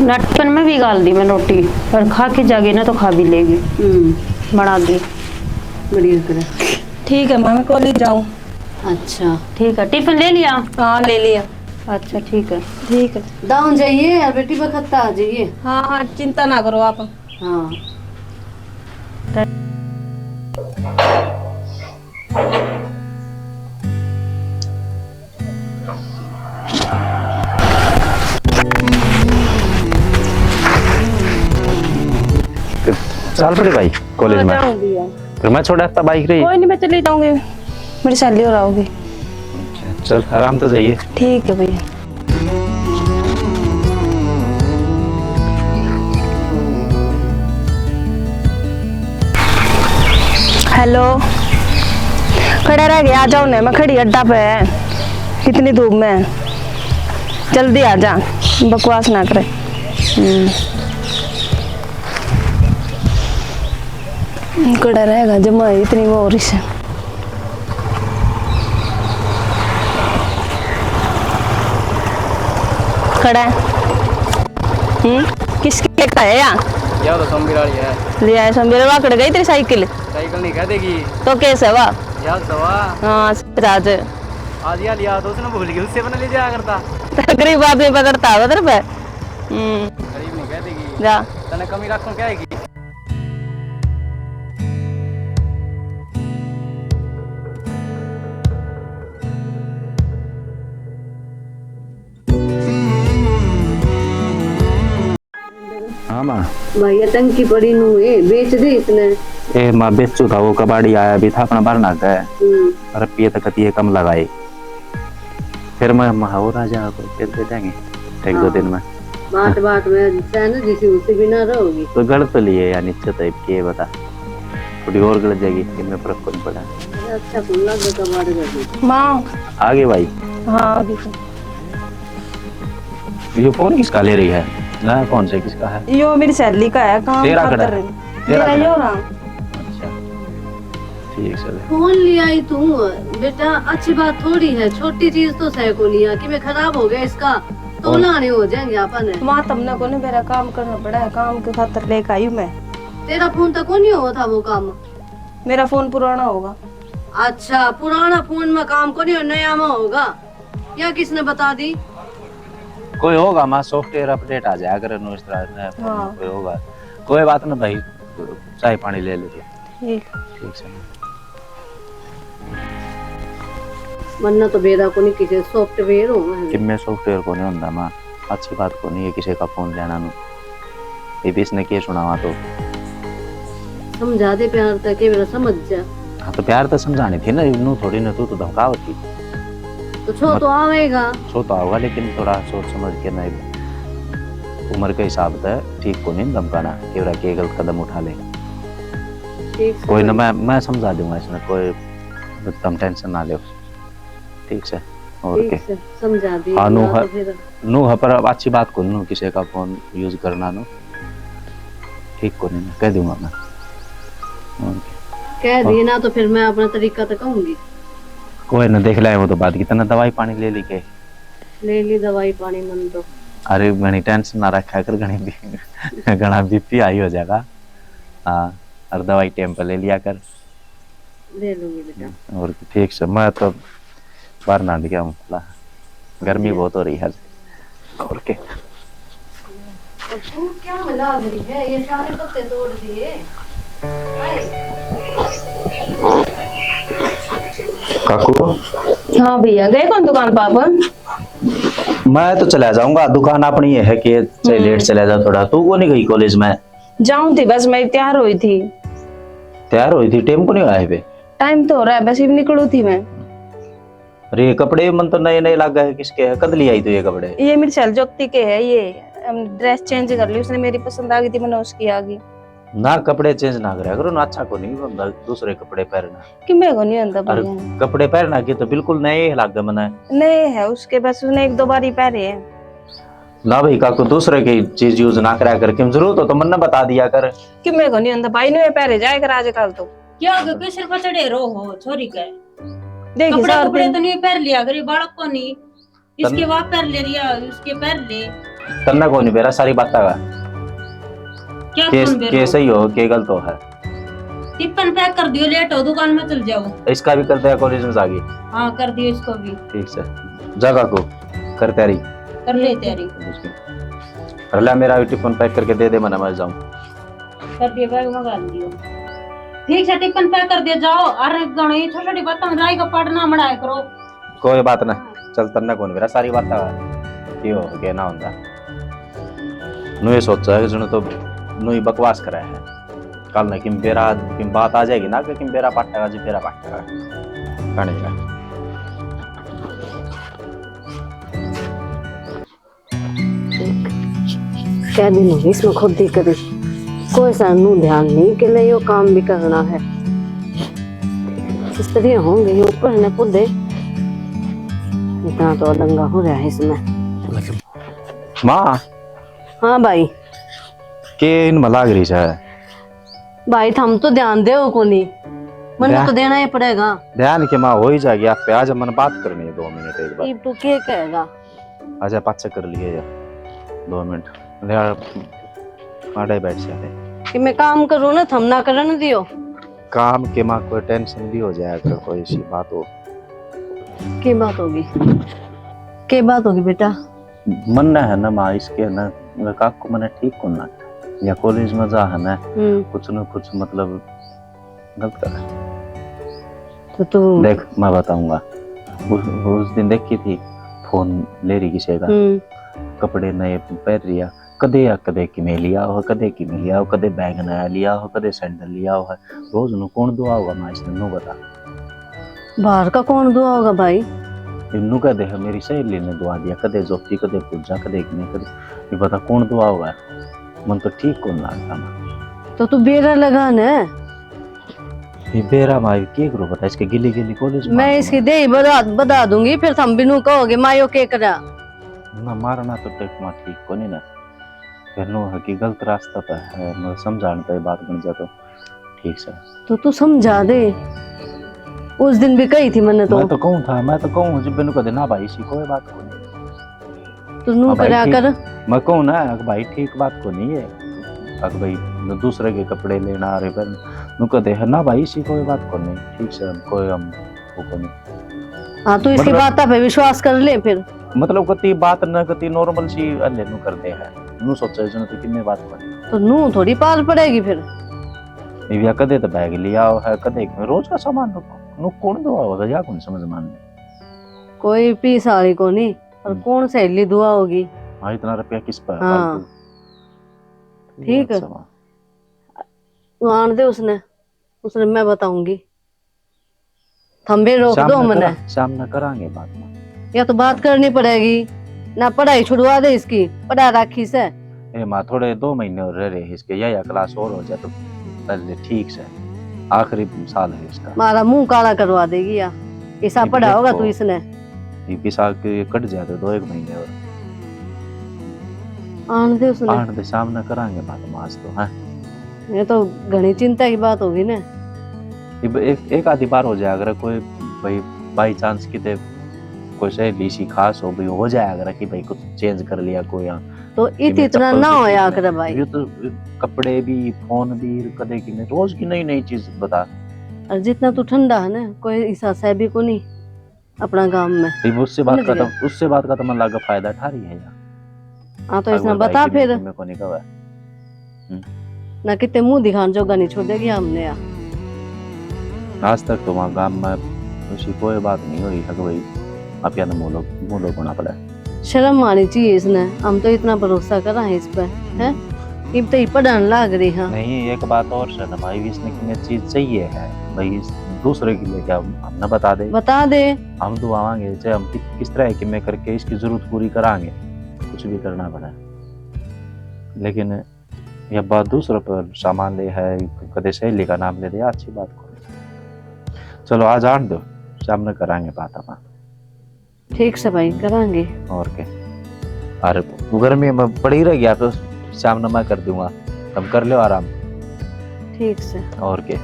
लटपन में भी गाल दी मैं रोटी, और खा के जागे ना तो खा भी लेगी। बना दी। बढ़िया करे। ठीक है मैं कॉलेज जाऊँ। अच्छा ठीक है, टिफिन ले लिया? हाँ ले लिया। अच्छा ठीक है। ठीक है दाऊं जाइए और बेटी बखत्ता आ जाइए। हाँ हाँ चिंता ना करो आप। हाँ चल पड़े भाई कॉलेज में। फिर मैं छोड़ा था बाइक रही। कोई नहीं मैं चली जाऊंगी, मेरी सैलरी और आओगी। चल आराम तो जाइए। ठीक है भैया। हेलो खड़ा रह गया, आ जाओ ना, मैं खड़ी अड्डा पे है, कितनी धूप में है, जल्दी आ जा, बकवास ना करे। खड़ा रहेगा जमा इतनी वो और इसे खड़ा है। किसके का है यहाँ? यार तो संबीर वाली है। ले आए संबीर, वाकड़ गई तेरी साइकिल? साइकिल नहीं कह देगी तो कैसे हुआ? यार सवा हाँ राज आज यार लिया तो उसने भूल गई, उससे बना ले जाया करता। गरीब आदमी पकड़ता होगा तेरे पे। गरीब नहीं कह देगी, जा तने कमी रखूं क्या है की? हाँ माँ। भैया टंकी पड़ी नू है, बेच दे इसने। ए माँ बेचू था, वो कबाड़ी आया भी था अपना भरना का है। रुपये तक कती कम लगाए, फिर मैं हो राजा को फिर दे देंगे एक दो दिन में। बाट बाट में ना जिसे उसे भी ना रहोगी तो गड़ तो लिए या नीचे टाइप के बता, थोड़ी और गड़ जाएगी, इनमें फर्क कौन पड़ा। अच्छा कौन लगा कबाड़ कर माँ आगे भाई। हाँ ये फोन किसका ले रही है? ना कौन से किसका है? यो मेरी सैलरी का है, काम तेरा कर खड़ा रही है? मेरा यो रहा। अच्छा ठीक चले। फोन लिया ही तू बेटा, अच्छी बात थोड़ी है, छोटी चीज तो सह को लिया कि मैं खराब हो गया इसका तो लाने हो जाएंगे अपन। माँ तुमने को नहीं, मेरा काम करना पड़ा है, काम के खातर लेकर आई हूँ मैं। तेरा फोन तक को नहीं हुआ था वो काम? मेरा फोन पुराना होगा। अच्छा पुराना फोन में काम को नहीं, नया में होगा या किसने बता दी? कोई होगा माँ, सॉफ्टवेयर अपडेट आ जाए अगर इस तरह हाँ। कोई होगा। कोई बात ना भाई, चाय पानी ले ले। ठीक ठीक है। वरना तो बेदा को नहीं किसी सॉफ्टवेयर हो कि मैं सॉफ्टवेयर को नहीं होता माँ, अच्छी बात को नहीं है किसी का फोन लेना नु। ये भी इसने क्या सुनावा तो समझा दे प्यार तक के मेरा समझ जा। हाँ तो प्यार तो समझानी थी ना, नू थोड़ी ना, तू तो धमकावत थी। तो छो तो आवेगा, सो तो होगा लेकिन थोड़ा सोच समझ के नहीं, उम्र के हिसाब से ठीक को नहीं धमकाना कि वरा के गलत कदम उठा ले। ठीक कोई ना, मैं समझा दूंगा इसमें, कोई तुम टेंशन ना ले। ठीक से और के समझा दी। हाँ नू पर अब अच्छी बात को नू किसी का फोन यूज करना नो ठीक को नहीं, कह दूंगा मैं। कह दिए ना तो फिर मैं अपना तरीका तो कहूंगी। कोई ना देख लाए वो तो बात की, तना दवाई पानी ले ली के? ले ली दवाई पानी मन तो। अरे घनी टेंशन ना रखा कर, घना बीपी आई हो जाएगा। हाँ और दवाई टाइम पर ले लिया कर। ले लूंगी बेटा। और ठीक से मैं तो बाहर ना दिखा हूँ, गर्मी बहुत हो रही है। और के तू क्या मिला रही है, ये सारे पत्ते तोड़ दिए। काकू हाँ भैया गए कौन दुकान पापा? मैं तो चला जाऊंगा, दुकान अपनी है कि चाहे लेट चला जा थोड़ा। तू को नहीं गई कॉलेज में? जाऊँ थी बस, मैं तैयार हुई थी। तैयार हुई थी? टाइम को नहीं आए पे? टाइम तो हो रहा है, बस अब निकलू थी मैं। अरे कपड़े मन तो नए नए लगा है, किसके है? कद ली आई तू ये कपड़े? ये मेरी सैल जोती के है, ये ड्रेस चेंज कर ली उसने, मेरी पसंद आ गई थी, मैंने उसकी आ गई। ना कपड़े चेंज ना करे करो ना, अच्छा को नहीं बंदा दूसरे कपड़े पहनना। कि मैं को नहीं आता अरे भैया, कपड़े पहनना की तो बिल्कुल नए लग मना नए है उसके, बस उसने एक दो बार ही पहने हैं। ना भाई काकू, दूसरे की चीज यूज ना करा कर, क्यों जरूरत हो तो मन बता दिया कर। कि मैं को नहीं आता भाई ने पहने जाए कर आजकल तो। क्या किसर पचड़े रो हो छोरी के? देखिए कपड़े सर कपड़े तो नहीं पहन लिया, गरीब बालक को नहीं, इसके बाद पहन ले रिया, उसके पहन ले। तन्ना को नहीं बेरा सारी बात का क्या के सही हो के गलत हो है। टिफिन पैक कर दियो, लेट हो दुकान में चल जाओ। इसका भी करते हैं कॉलेज में जाके। हाँ कर दियो इसको भी। ठीक से जगह को कर तैयारी कर ले तैयारी। अल्लाह मेरा भी टिफिन पैक करके दे दे, मैं जाऊं। कर दियो, बैग मंगा दियो। ठीक है टिफिन पैक कर दिया, जाओ। अरे गणी छोटी छोटी बातों में जाएगा पढ़ना मढ़ाया करो। कोई बात ना, चल तन्ना कौन मेरा सारी बात क्यों के ना होता नु ये सोचा है जन तो नु ही बकवास करा है। कल ना किम बेरा किम बात आ जाएगी ना कि किम बेरा पाटेगा जी बेरा पाटेगा कहानी का। क्या दिन होगी इसमें खुद ही करी, कोई सा नू ध्यान नहीं कि नहीं यो काम भी करना है। इस तरह होंगे ये ऊपर है ना खुद इतना तो दंगा हो रहा है इसमें। माँ हाँ भाई के इन मलाग रही है भाई, थम तो ध्यान दे को नहीं, मन तो देना ही पड़ेगा। ध्यान के माँ हो ही जाएगी। आप पे आज मन बात करनी है 2 मिनट एक बार। तू क्या कहेगा? आजा 5 से कर लिए यार 2 मिनट ले आड़े बैठ जाते कि मैं काम करूँ ना, थम ना करने दियो। काम के माँ कोई टेंशन भी हो जाए अगर कोई ऐसी बात हो। क्या बात होगी? क्या बात होगी बेटा? मन ना है ना माँ इसके ना काक को मैंने ठीक करना या कॉलेज में जा है ना कुछ न कुछ मतलब गलत कर। तो तू देख मैं बताऊंगा, उस दिन देखी थी फोन ले रही किसी का, कपड़े नए पहन रिया, कदे कि मैं लिया हो, कदे कि मैं लिया हो, कदे बैग नया लिया हो, कदे सैंडल लिया हो है। रोज नु कौन दुआ होगा माँ इसने नु बता। बाहर का कौन दुआ होगा भाई? नु कह दे मेरी सहेली ने दुआ दिया, कदे जोती कदे पूजा कदे कि नहीं कदे ये बता कौन दुआ होगा। मन तो ठीक कौन लगता माँ। तो तू बेरा लगा ना। ये बेरा माँ के करो बता इसके गिली गिली कॉलेज मैं इसकी दे बता दूंगी, फिर थम भी नू कहोगे मायो के करा ना मारना तो टेक माँ ठीक को नहीं ना। फिर नो है कि गलत रास्ता पे है, मैं समझाने पे बात बन जा तो ठीक से। तो तू समझा दे। उस दिन भी कही थी मैंने तो। मैं तो कहूँ जब मैंने कहा ना भाई इसी कोई बात को नहीं। तू नू करा कर। मैं कहूँ ना भाई ठीक बात को नहीं है, अगर भाई दूसरे के कपड़े लेना आ रहे पर नु कहते है ना भाई इसी कोई बात को नहीं ठीक से कोई हम वो को नहीं। हाँ तू इसकी बात पे विश्वास कर ले फिर। मतलब कति बात न कति नॉर्मल सी अल्ले नु करते हैं नु सोचे जन तो कितने बात को नहीं। तो नू थोड़ी पाल पड़ेगी फिर। ये कदे तो बैग लिया है कदे रोज का सामान नु कौन दुआ होगा या कौन समझ मान कोई पीस वाली को नहीं और कौन सहेली दुआ होगी। हाँ इतना रुपया किस पर। हाँ ठीक है तू आन दे उसने मैं बताऊंगी। थंबे रोक दो मने सामना करांगे बात में। या तो बात करनी पड़ेगी ना, पढ़ाई छुड़वा दे इसकी, पढ़ा राखी से। ए माँ थोड़े 2 महीने और रह रहे इसके या क्लास और हो जाए तो पहले ठीक से आखिरी साल है इसका। मारा मुंह काला करवा देगी या ऐसा पढ़ा होगा तू इसने। ये साल के कट जाए तो 2-1 महीने और आन दे उसने। आन दे सामना करांगे बात में आज तो। हाँ ये तो घनी चिंता की बात होगी ना। एक आधी बार हो जाए अगर कोई भाई बाई चांस किते कोई सहेली सी खास हो भाई हो जाए अगर कि भाई कुछ चेंज कर लिया कोई तो इतना ना होया कर भाई। ये तो कपड़े भी फोन भी कदे की नहीं रोज की नई चीज बता। और जितना तू ठंडा है ना कोई ऐसा सहबी को नहीं अपना गांव में। उससे बात का तो मन लगा फायदा ठा रही है यार। हाँ तो इसने बता फिर मेरे को नहीं कहा ना कितने मुंह दिखाने जोगा नहीं छोड़ देगी हमने यार। आज तक तो वहाँ गांव में ऐसी कोई बात नहीं हुई है भाई आप या मुँह होना पड़ा। शर्म आनी चाहिए इसने, हम तो इतना भरोसा करा है इस पर है। इब तो पढ़ने लग रही है। नहीं एक बात और है ना भाई इसने की चीज चाहिए है भाई दूसरे के लिए क्या हम ना बता दे हम दुआवांगे चाहे हम किस तरह की मैं करके इसकी जरूरत पूरी करांगे कुछ भी करना पड़ा। लेकिन यह बात दूसरों पर सामान ले है कदे सहेली का नाम ले दिया अच्छी बात को। चलो आज आन दो सामने करांगे बात हम। ठीक से भाई करांगे और क्या। अरे गर्मी में पड़ी रह गया तो सामने मैं कर दूंगा तुम कर लो आराम। ठीक से और क्या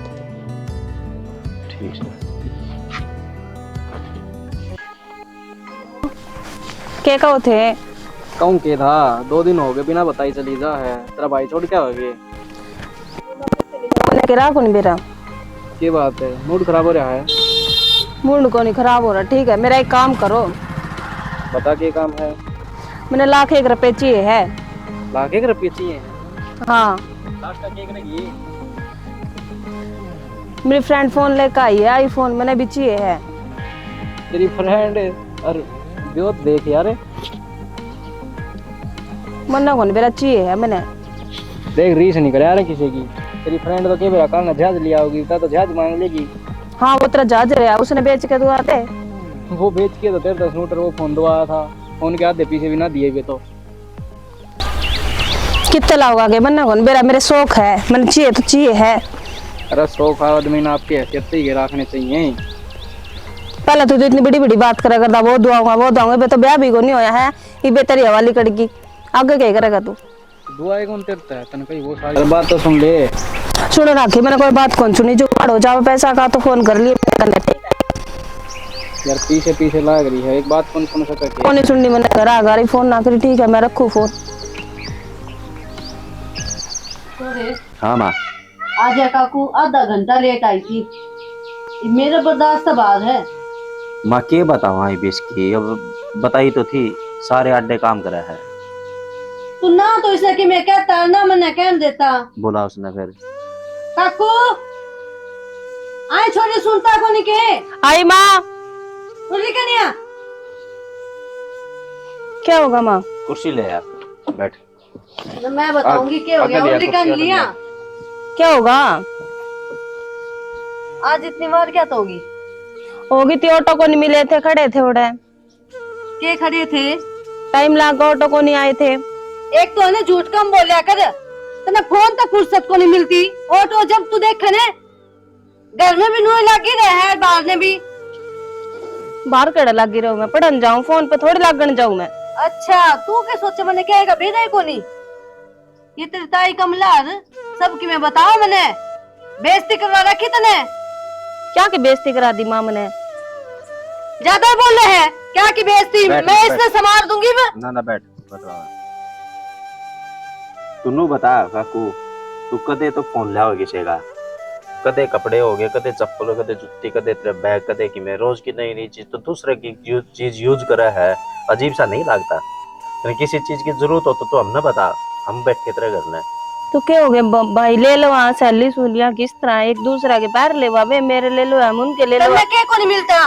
ठीक से। क्या कहो थे कहूँ के था 2 दिन हो गए बिना बताई चली जा है। तेरा भाई छोड़ क्या हो गए? मैंने करा कौन बेरा क्या बात है, मूड खराब हो रहा है? मूड को नहीं खराब हो रहा। ठीक है, मेरा एक काम करो। बता क्या काम है? मैंने 1,01 रुपए चाहिए है। 1,01 रुपये चाहिए? हाँ, लास्ट का केक लगी? मेरी फ्रेंड फोन लेकर आई है, आईफोन मैंने भी चाहिए है। तेरी फ्रेंड और जो देख यार, मन्ना कौन बेरा चाहिए है मैंने। देख रीस नहीं करे यार किसी की। तेरी फ्रेंड तो क्या बेरा करना जहाज लिया होगी, तो जहाज मांग लेगी। हाँ, वो तेरा जहाज रहा, उसने बेच के दुआ दे। वो बेच के तो तेरे 10 नोटर वो फोन दुआ था। फोन के आधे पीछे भी ना दिए हुए तो कितने लाओगे मन्ना कौन बेरा, मेरे शौक है, मैंने चाहिए तो चाहिए है। अरे 100 आदमी ना आपकी हैसियत से ही रखने चाहिए। पहले तो इतनी बड़ी बड़ी बात करा करता, वो दुआऊंगा बे तो ब्याह भी को नहीं होया है, ये बेतरी हवाली कड़गी। आगे क्या करेगा तू? दुआ कौन तेरता है तन कहीं वो सारी बात तो सुन ले। सुन राखी, मैंने कोई बात कौन सुनी, जो हो जाओ पैसा का तो फोन कर लिए यार पीछे पीछे लाग रही है, एक बात कौन सुन सके? कौन नहीं सुननी, मैंने करा गाड़ी फोन ना करी। ठीक है, मैं रखू फोन। हाँ माँ। आज काकू आधा घंटा लेट आई थी, मेरा बर्दाश्त बाहर है। माँ के बताओ आई बीस की, अब बताई तो थी, सारे अड्डे काम करा है। तू ना तो इसने कि मैं कहता ना मैंने कह देता। बोला उसने फिर। काकू आए छोरी सुनता को नहीं के आई माँ। बोली क्या नहीं? क्या होगा माँ? कुर्सी ले यार, बैठ। मैं बताऊंगी क्या हो गया। उल्टी कर लिया। क्या होगा? आज इतनी बार क्या तो होगी थी, ऑटो को नहीं मिले थे, खड़े थे उड़े के खड़े थे, टाइम लगा, ऑटो को नहीं आए थे। एक तो है ना झूठ कम बोलिया कर, तने फोन तक फुर्सत को नहीं मिलती। ऑटो जब तू देखे ने घर में भी नोई लगी रहे है, बाहर ने भी। बाहर कड़ा लगी रहूं मैं, पढ़न जाऊं, फोन पे थोड़ी लगन जाऊं मैं। अच्छा तू क्या सोचे मैंने कहेगा भेजा को नहीं? ये तेरी ताई कमलार सबकी मैं बताओ, मैंने बेइज्जती करवा रखी तने। क्या की बेइज्जती करा दी माँ मैंने? ज्यादा बोल रहे हैं क्या की बेइज्जती? मैं इससे संभाल दूंगी। ना बैठ, बता। तू बता काकू, तू कदे तो फोन लिया किसी का, कदे कपड़े हो गए, कदे चप्पल, कदे जुत्ती, कदे तेरा बैग, कदे की मैं रोज की नई नई चीज तो दूसरे की चीज यूज करा है। अजीब सा नहीं लगता? किसी चीज की जरूरत हो तो हम ना बता, हम बैठे तेरे घर में। तो क्या हो गया भाई, ले लो वहाँ सैली सूलियाँ, किस तरह एक दूसरा के पैर ले वे, मेरे ले लो, हम उनके ले लो। क्या को नहीं मिलता?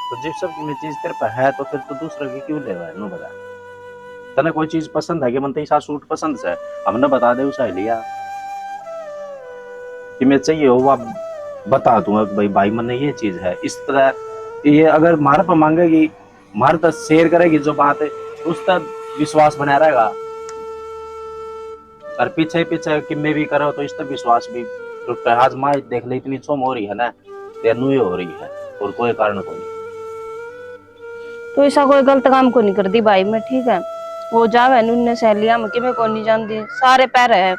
तो जिस सब की चीज तेरे पर है तो फिर तो दूसरे की क्यों लेवा है? नो बता, तने कोई चीज पसंद है कि मन तेरा सूट पसंद है, हमने बता दे उसे लिया कि मैं चाहिए हो, आप बता दूंगा भाई भाई मन ये चीज है इस तरह। ये अगर मार पर मांगेगी, मार तक शेयर करेगी जो बात है, उस तक विश्वास बना रहेगा। और पीछे पीछे कि मैं भी करो तो इस तक विश्वास भी टूटता है। आज माँ देख ले इतनी चोम हो रही है ना, तेनुई हो रही है और कोई कारण को नहीं। तो ऐसा कोई गलत काम को नहीं कर दी भाई मैं, ठीक है? वो जावे उनने सहेलियां में कि मैं को नहीं जानती, सारे पैर है।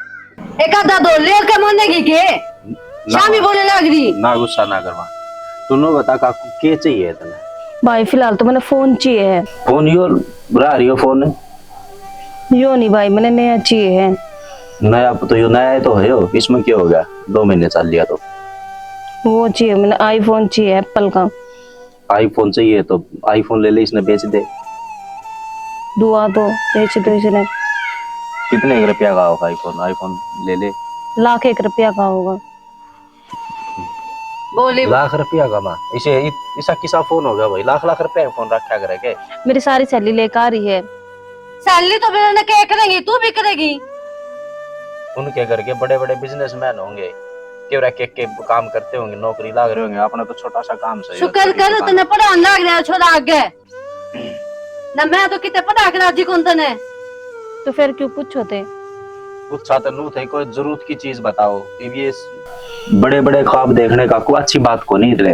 एक आधा दो ले के मानेगी के शामी बोले लग रही। ना गुस्सा ना करवा, तू बता काकू के चाहिए तने? भाई फिलहाल तो मैंने फोन चाहिए है। फोन यो बुरा रही हो फोन? यो नहीं भाई, मैंने नया चाहिए है। नया तो यो नया है तो है यो, इसमें क्या हो गया? 2 महीने चल लिया तो वो चाहिए, मैंने आईफोन चाहिए एप्पल का। आईफोन चाहिए तो आईफोन ले ले, इसने बेच दे। दुआ तो बेच दो इसने। कितने रुपया का होगा आईफोन? आईफोन ले ले, 1,01 रुपया का होगा। बोली 1,00,000 रुपया का माँ, इसे ऐसा किसा फोन होगा भाई? लाख लाख रुपया का फोन रखा करे? मेरी सारी सहेली लेकर आ रही है। सैलरी तो मैंने क्या करेंगी, तू भी करेगी। उनके घर के बड़े बड़े बिजनेसमैन होंगे, केवरा के काम करते होंगे, नौकरी लाग रहे होंगे, अपना तो छोटा सा काम सही। शुक्र कर तने पढ़ाने लग रहा छोरा आगे ना, मैं तो कितने पढ़ा के राजी कौन तने। तो फिर क्यों पूछो थे? पूछा तो नू थे, कोई जरूरत की चीज बताओ। ये बड़े बड़े ख्वाब देखने का कोई अच्छी बात को नहीं रहे।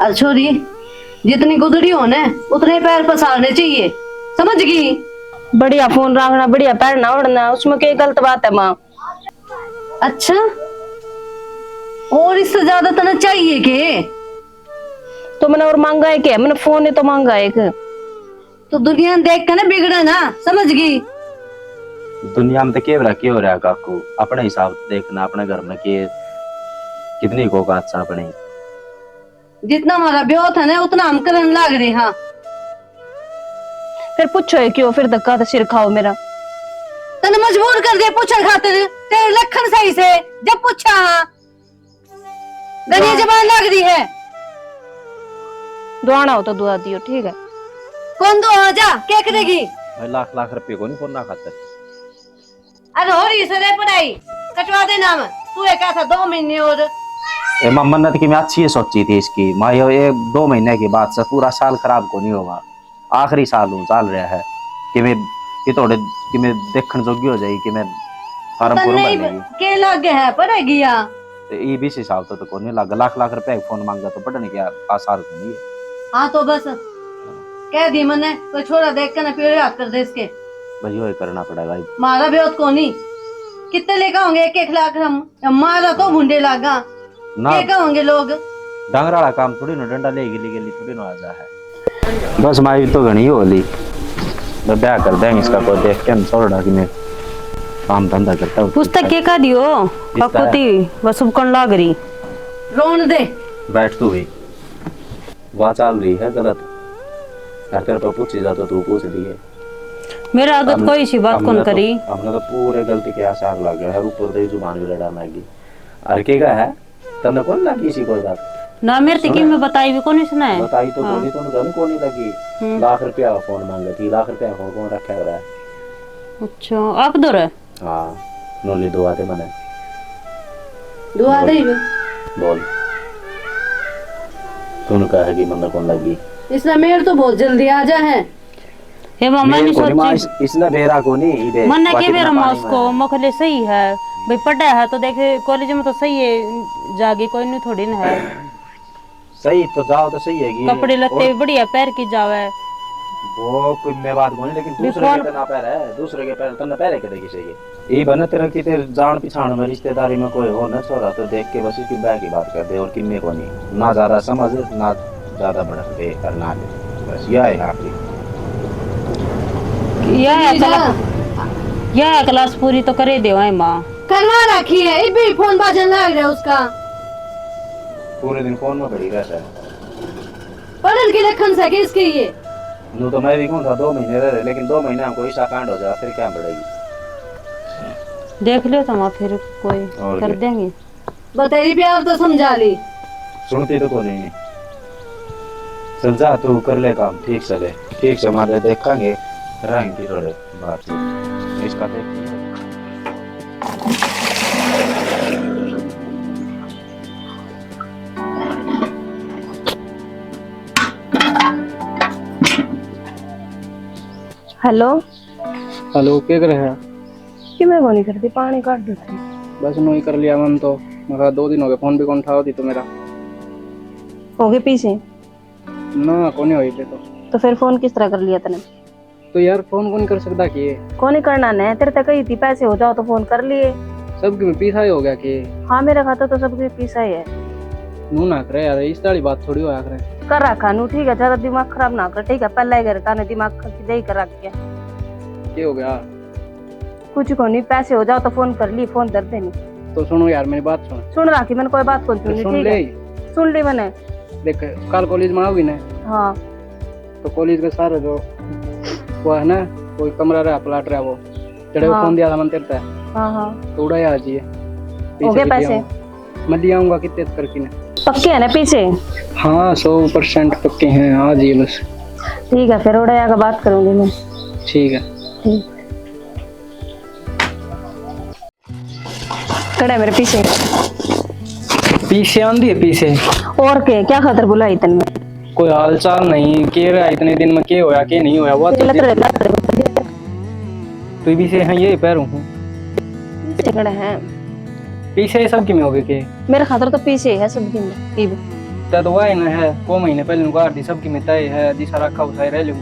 अरे छोरी जितनी गुदड़ी हो ना उतने पैर पसारने चाहिए, समझ गई? बढ़िया फोन रखना, बढ़िया पहनना ओढ़ना, उसमें क्या गलत बात है माँ? अच्छा और इससे ज्यादा तने चाहिए के? तो मैंने और मांगा है क्या? मैंने फोन ही तो मांगा एक। तो दुनिया देख के ना बिगड़े ना, समझ गई? दुनिया में तो के रहा क्यों रहा काकू, अपने हिसाब से देखना, अपने घर में के कितनी को अच्छा अपने जितना हमारा ब्याह था ना उतना हम करने लग रहे। हाँ फिर पूछो है क्यों, फिर धक्का तो सिर खाओ मेरा। तने मजबूर कर दिया पूछन खातिर, तेरे लखन सही से जब पूछा। हाँ गली जबान लग रही है। दुआना हो तो दुआ दियो, ठीक है? कौन दो आ जा क्या करेगी? मैं लाख लाख रुपए को नहीं फोन खातर। अरे हो रही सर पढ़ाई कटवा दे नाम। तू एक था 2 महीने और मन्नत की मैं अच्छी सोची थी इसकी, मैं ये 2 महीने के बाद से पूरा साल खराब को नहीं होगा। आखिरी साल हूँ चल रहा है कि मैं ये थोड़े कि मैं देखने जोगी हो जाएगी कि मैं फार्म फॉर्म भर लेगी के लगे है पढ़ेगी। यहाँ ये भी हिसाब तो को नहीं लगा, लाख लाख रुपए फोन मांगा तो पढ़ने क्या आसार तो नहीं है। हाँ तो बस कह दी मैंने कोई छोरा देख कर ना पेड़ याद कर दे इसके। भाई ये करना पड़ेगा भाई। मारा बेहद को नहीं कितने लेकर होंगे 1-1 लाख हम मारा तो भूडे लागा ना होंगे लोग। डांगरा वाला काम थोड़ी ना, डंडा ले गिली थोड़ी ना आजा है। बस माई तो घनी होली मैं ब्याह कर देंगे इसका, कोई देख के छोड़ा कि मैं काम धंधा करता हूँ। पुस्तक के का दियो काकुती बस उपकरण लाग रही रोन दे बैठ तू भी वहाँ चल रही है गलत, तेरे पर पूछी जाता तू पूछ दिए। मेरा आदत कोई सी बात कौन करी। हमने तो पूरे गलती के आसार लग गया है, ऊपर दे जुबान भी लड़ा मैगी और के का है तने कौन लगी इसी कोई बात ना मेरे तकी में बताई भी कौन सुना है। बताई तो बोली तो गन को नहीं लगी। लाख रुपया फोन मांगे थी, लाख रुपया फोन कौन रखा है? अच्छा आप दो रे। हाँ नोली दुआ दे मने दुआ दे बोल तूने कहा कि मन कौन लगी। इसलिए मेरे तो बहुत जल्दी आ जा है। हे मम्मा ने सोची इसने बेरा को नहीं इधर मन के बेरा मास को मखले सही है भाई, पढ़ा है तो देखे कॉलेज में तो सही है, जागे कोई नहीं थोड़ी ना है। सही तो जाओ तो सही है, कपड़े लत्ते बढ़िया पैर की जावे वो कोई मैं बात बोली, लेकिन दूसरे के ना पैर है, दूसरे के पैर तन्ने पैर के किसी के ये बने तेरा कि तेरे जान पहचान में रिश्तेदारी में कोई हो ना छोरा तो देख के बस इसकी बैग की बात कर दे और किन्ने को नहीं, ना ज्यादा समझ ना ज्यादा बड़ा दे करना दे, बस यह है आखिरी। यह क्लास पूरी तो करे दे माँ करवा रखी है। इस भी फोन बाजन लग रहा है उसका, पूरे दिन फोन में पड़ी रहता है। पढ़ल के लखन से इसके ये नू तो मैं भी कहूँ था 2 महीने रह, लेकिन 2 महीने हमको ऐसा कांड हो जाए फिर क्या पड़ेगी। देख लियो तुम फिर कोई कर देंगे। बताइए प्यार तो समझा ली, सुनती तो कोई नहीं। समझा तू कर ले काम ठीक से, ले ठीक से हमारे देखेंगे रहेंगे थोड़े बात इसका देख। हेलो हेलो क्या कर रहे हैं? कि मैं वो नहीं करती, पानी काट देती। बस नो ही कर लिया मन तो, मगर 2 दिन हो गए फोन भी कौन उठाओ दी तो मेरा हो गए पीछे ना कौन हो पे तो फिर फोन किस तरह कर लिया तने? तो यार फोन कौन कर सकता कि कौन ही करना ने, तेरे तक ही थी पैसे हो जाओ तो फोन कर लिए। सबके में पीसा ही हो गया कि हाँ मेरा खाता तो सबके पीसा ही है। नू ना करे यार, इस वाली बात थोड़ी होया करे। कर रखा नू ठीक है, ज्यादा दिमाग खराब ना कर ठीक है। पहले ही करता ने दिमाग दे कर रख गया। क्या हो गया? कुछ को नहीं, पैसे हो जाओ तो फोन कर ली, फोन दर देनी। तो सुनो यार मेरी बात सुन रखी मैंने, कोई बात कौन सुनी, सुन ठीक ले है सुन ली मैंने। देख कल कॉलेज में आओगी ना, हाँ तो कॉलेज के सारे जो वो है ना कोई कमरा रहा प्लाट रहा वो चढ़े हाँ। फोन दिया था मन तेरता है। हाँ तो उड़ाया आज ये हो गए पैसे? मैं दिया आऊंगा कितने करके ना। पक्के है ना पीछे? हाँ 100% पक्के हैं, आज ये बस। ठीक है फिर उड़ाया का बात करूंगी मैं। ठीक है ठीक कड़ा मेरे पीछे पीछे आंधी है पीछे। और के क्या खातर बुलाई तन्ने? कोई हाल चाल नहीं के रहा इतने दिन में के होया के नहीं होया वो तो पीछे है ये पैर हूँ कड़ा है पीछे सब की में हो गए के मेरे खातर तो पीछे है सब दिन की तो वही ना है वो महीने पहले उगाड़ दी सबकी में तय है दिशा रखा उठाए रह लूँ।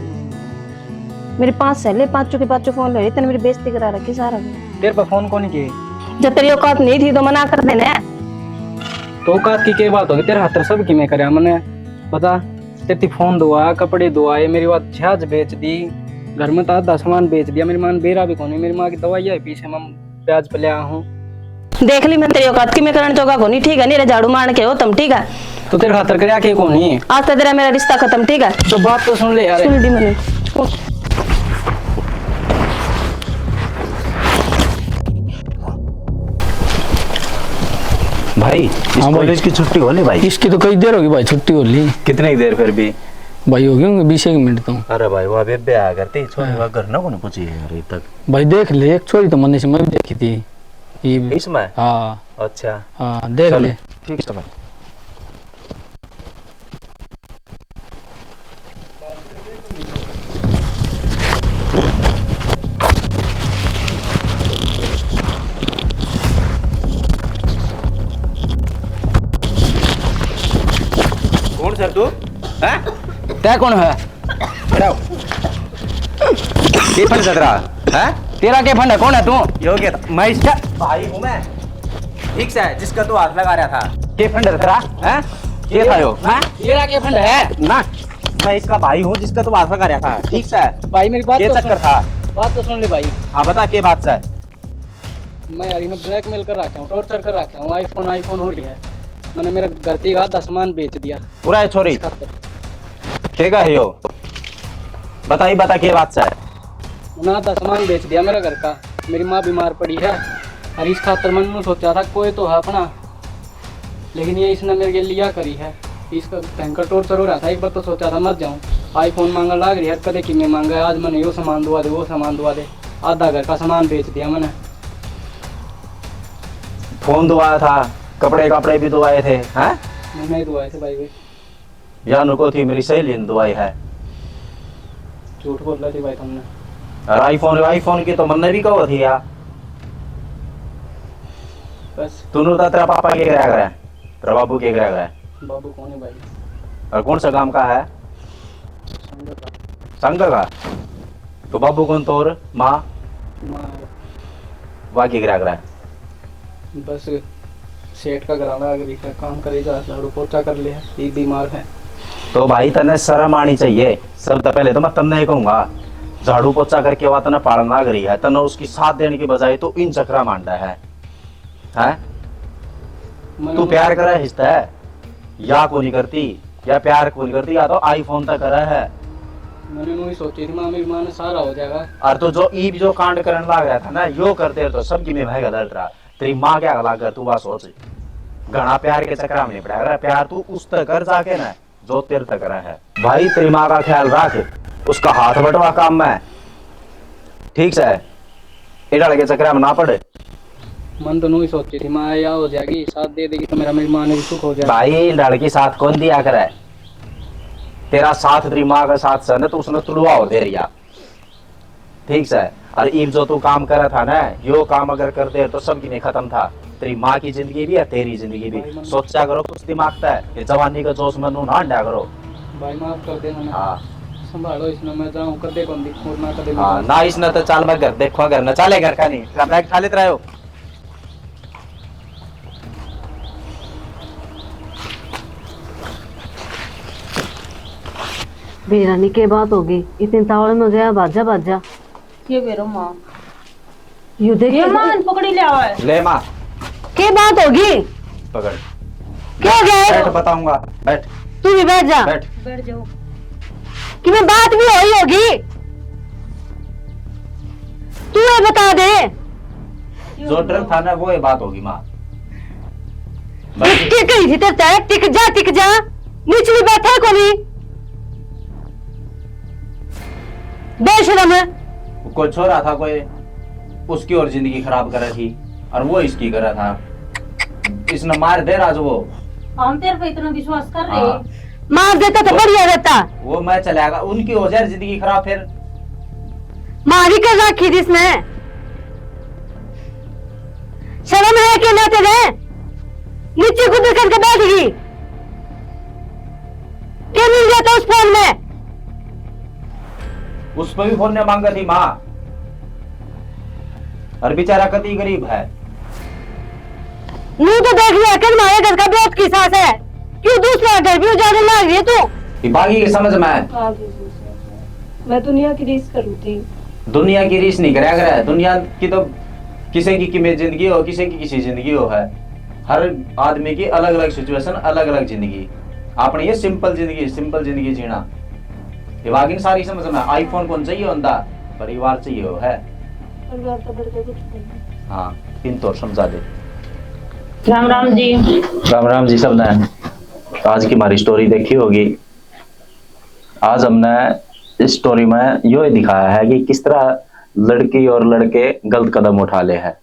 मेरे 5 सहेले 5 फोन ले रही तेने मेरी बेइज्जती करा रखी सारा। तेरे पर फोन कौन किए? जब तेरी औकात नहीं थी तो मना कर देना। तो औकात की क्या बात होगी? तेरे हाथ सब की में करे मैंने बता तेती फोन दुआ, कपड़े दुआए, मेरी बात जहाज बेच दी, घर में तो आधा सामान बेच दिया। मेरी माँ ने बेरा भी कौन, मेरी माँ की दवाई है पीछे मैं प्याज पे ले आया हूँ। देख ली मैं तेरी औकात की, मैं करण चौका को नहीं, ठीक है? नहीं झाड़ू मार के हो तुम, ठीक है? तो तेरे खातर कर के कौन है? आज तो तेरा मेरा रिश्ता खत्म, ठीक है? तो बात तो सुन ले यार। सुन ली मैंने। भाई इस कॉलेज की छुट्टी होली भाई? इसकी तो कई देर होगी भाई छुट्टी हो ली। कितनी देर फिर भी भाई हो गए 20 मिनट तो। अरे भाई वो अबे बे आ करती छोरी वा घर ना कोने पूछी है यार तक। भाई देख ले, एक छोरी तो मन से मैं भी देखी थी ये इसमें। हाँ अच्छा हाँ देख ले। ठीक है भाई। कौन सर तू हैं? तै कौन है? के फंड सदरा हैं? तेरा के फंड है? कौन है तू? योग्य मैं इसका भाई हूँ मैं, ठीक से जिसका तू हाथ लगा रहा था। के फंड है तेरा? हैं? ये था यो हैं? तेरा के फंड है ना मैं इसका भाई हूँ जिसका तू हाथ लगा रहा था, ठीक से? भाई? मेरी बात ये तो चक्कर था। बात तो सुन ले भाई। हाँ बता के बात से। मैं यार इन्हें ब्लैकमेल कर रखा हूँ, टॉर्चर कर रखा हूँ। आईफोन हो गया है, मैंने मेरा गलती का आधा सामान बेच दिया। पूरा है छोरी ठीक है यो बताई बता के बात से। उन्हें आधा सामान बेच दिया मेरा घर का। मेरी माँ बीमार पड़ी है और इस खातर मैंने सोचा था कोई तो है अपना, लेकिन ये इसने मेरे लिए लिया करी है। इसका भयंकर टॉर्चर हो रहा था। एक बार तो सोचा था मर जाऊँ। आईफोन मांगा लाग रही है, कदे कि मैं मांगा, आज मैंने यो सामान दुआ दे वो सामान दुआ दे, आधा घर का सामान बेच दिया मैंने। फोन दुआया था, कपड़े भी दुआए थे हैं? नहीं दुआए थे भाई। या नुको थी मेरी सहेली ने दुआई है। झूठ बोल रही थी भाई तुमने। और आईफोन की तो मन भी कहो थी यार। बस तूने तो तेरा पापा के गिरा है, तेरा बाबू के गिरा है। बाबू कौन है भाई? और कौन सा काम का है? संघ का। तो बाबू कौन तोर माँ वाह के गिरा है? बस सेठ का घराना अगर काम करेगा, झाड़ू पोछा कर ले, ये बीमार है। तो भाई तने शर्म आनी चाहिए। सब तो पहले तो मैं तन्ने ही कहूंगा, झाड़ू पोछा करके वह तने पालना करी है, तने उसकी साथ देने की बजाय तो इन चक्रा मांडा है हैं? तू प्यार करा हिस्सा है या को नहीं करती, या प्यार को नहीं करती, या तो आईफोन तक करा है। मैंने नहीं सोची थी मेरी माँ ने सारा हो जाएगा। और तो जो कांड करने लग रहा था ना, यो करते तो सबकी में भाई गलत रहा। तेरी माँ क्या गला कर, तू बात सोच। घना प्यार के चक्कर में नहीं पड़ा। प्यार तू उस तक कर जाके ना जो तेरे तक रहा है। भाई तेरी माँ का ख्याल रख, उसका हाथ बटवा काम में, ठीक से? इधर के चक्कर में ना पड़े। मन तो नहीं सोची थी माँ या हो जाएगी, साथ दे देगी तो मेरी माँ ने भी सुख हो जाएगा। भाई लड़की साथ कौन दिया करे? तेरा साथ तेरी माँ का साथ से ना, तो उसने तुड़वा हो दे रिया, ठीक से? और इब जो तू काम कर रहा था ना, यो काम अगर कर दे तो सबकी नहीं खत्म था। तेरी माँ की जिंदगी भी है, तेरी जिंदगी भी। सोचा करो कुछ दिमाग तक, ये जवानी का जोश में नू ना अंडा करो। भाई माफ कर देना ना। हाँ संभालो इसने, मैं जाऊँ कर दे कौन दिखो ना कर दे। हाँ ना इसने तो चाल मैं घर देखो, घर न चाले घर का नहीं कपड़ा खा लेते रहो। बेरानी के बात होगी, इतने तावड़े में गया बाजा बाजा। ये बेरो माँ, यू देख ये माँ पकड़ी ले आवा है। ले माँ के बात होगी? पकड़, क्या गए? बैठ बताऊंगा, बैठ तू भी बैठ जा। बैठ। बैठ जाओ। कि मैं बात भी हुई होगी, तू ये बता दे। जो डर था ना वो ये बात होगी माँ। टिक रही थी तेरे, टिक जा निचली बैठा को नहीं बेशरम है। कोई छोरा था कोई, उसकी और जिंदगी खराब कर रही थी और वो इसकी कर रहा था। इसने मार दे राज वो। हम तेरे पे इतना विश्वास कर रहे हाँ। हैं। मार देता तो बढ़िया रहता। वो मैं चलेगा, उनकी हो जाए जिंदगी खराब फिर। मारी कर रखी थी इसने, शर्म है कि ना तेरे? नीचे कूद करके बैठ गई, क्या मिल जाता उस फोन में? उस पर भी फोन ने मांगा थी माँ, और बेचारा कति गरीब है। मुंह तो देख लिया कर, मारे घर का बहुत की सास है, क्यों दूसरा घर भी उजाड़ने लग रही है तू? ये बाकी की समझ में आए? मैं दुनिया की रीस करूँ थी। दुनिया की रीस नहीं कराया करे। दुनिया की तो किसी की किमें जिंदगी हो, किसी की किसी जिंदगी हो है। हर आदमी की अलग अलग सिचुएशन, अलग अलग जिंदगी। आपने ये सिंपल जिंदगी जीना। ये बाकी सारी समझ में। आईफोन कौन चाहिए होता, परिवार चाहिए हो है। परिवार तो बढ़ के कुछ नहीं। हाँ, इन तो समझा दे। राम राम जी। राम राम जी सब ने। आज की हमारी स्टोरी देखी होगी। आज हमने इस स्टोरी में यो दिखाया है कि किस तरह लड़की और लड़के गलत कदम उठा ले हैं।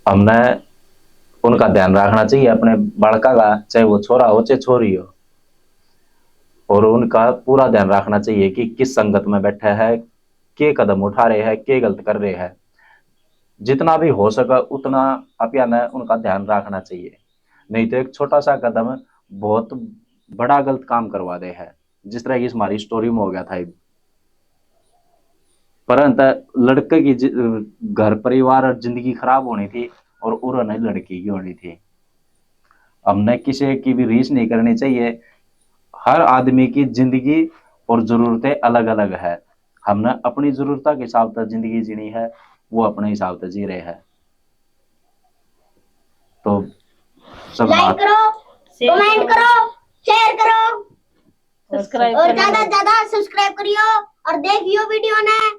हमने उनका ध्यान रखना चाहिए अपने बालका का, चाहे वो छोरा हो चाहे छोरी हो, और उनका पूरा ध्यान रखना चाहिए कि किस संगत में बैठे हैं, के कदम उठा रहे हैं, के गलत कर रहे हैं। जितना भी हो सका उतना अपना उनका ध्यान रखना चाहिए, नहीं तो एक छोटा सा कदम बहुत बड़ा गलत काम करवा दे है, जिस तरह की हमारी स्टोरी में हो गया था। परंतु लड़के की घर परिवार और जिंदगी खराब होनी थी और उन्होंने लड़की की होनी थी। हमने किसी की भी रीस नहीं करनी चाहिए। हर आदमी की जिंदगी और जरूरतें अलग अलग है। हमने अपनी जरूरतों के हिसाब से जिंदगी जीनी है, वो अपने हिसाब से जी रहे हैं। तो सब लाइक करो, कमेंट करो, शेयर करो सब्सक्राइब और ज्यादा से ज्यादा सब्सक्राइब करियो और देखियो वीडियो ने।